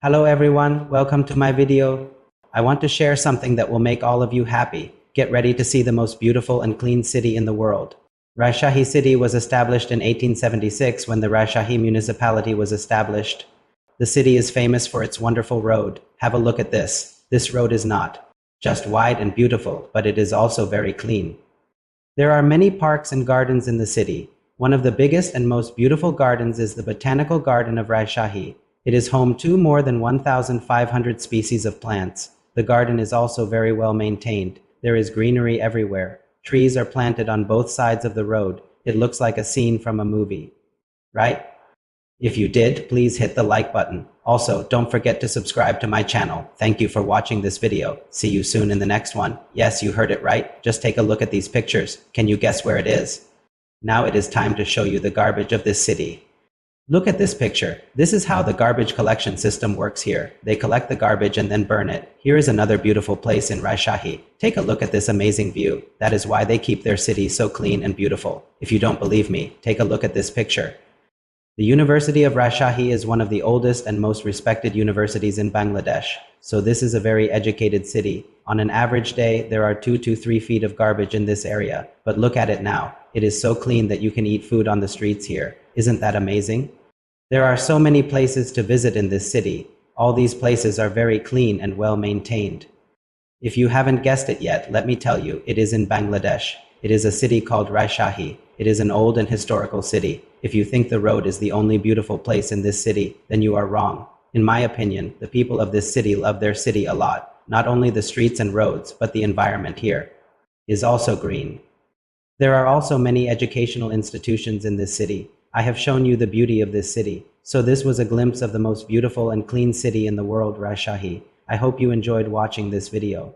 Hello everyone, welcome to my video. I want to share something that will make all of you happy. Get ready to see the most beautiful and clean city in the world. Rajshahi city was established in 1876 when the Rajshahi municipality was established. The city is famous for its wonderful road. Have a look at this. This road is not just wide and beautiful, but it is also very clean. There are many parks and gardens in the city. One of the biggest and most beautiful gardens is the Botanical Garden of Rajshahi. It is home to more than 1,500 species of plants. The garden is also very well maintained. There is greenery everywhere. Trees are planted on both sides of the road. It looks like a scene from a movie. Right? If you did, please hit the like button. Also, don't forget to subscribe to my channel. Thank you for watching this video. See you soon in the next one. Yes, you heard it right. Just take a look at these pictures. Can you guess where it is? Now it is time to show you the garbage of this city. Look at this picture. This is how the garbage collection system works here. They collect the garbage and then burn it. Here is another beautiful place in Rajshahi. Take a look at this amazing view. That is why they keep their city so clean and beautiful. If you don't believe me, take a look at this picture. The University of Rajshahi is one of the oldest and most respected universities in Bangladesh. So this is a very educated city. On an average day, there are 2 to 3 feet of garbage in this area. But look at it now. It is so clean that you can eat food on the streets here. Isn't that amazing? There are so many places to visit in this city. All these places are very clean and well maintained. If you haven't guessed it yet, let me tell you, it is in Bangladesh. It is a city called Rajshahi. It is an old and historical city. If you think the road is the only beautiful place in this city, then you are wrong. In my opinion, the people of this city love their city a lot. Not only the streets and roads, but the environment here is also green. There are also many educational institutions in this city. I have shown you the beauty of this city. So this was a glimpse of the most beautiful and clean city in the world, Rajshahi. I hope you enjoyed watching this video.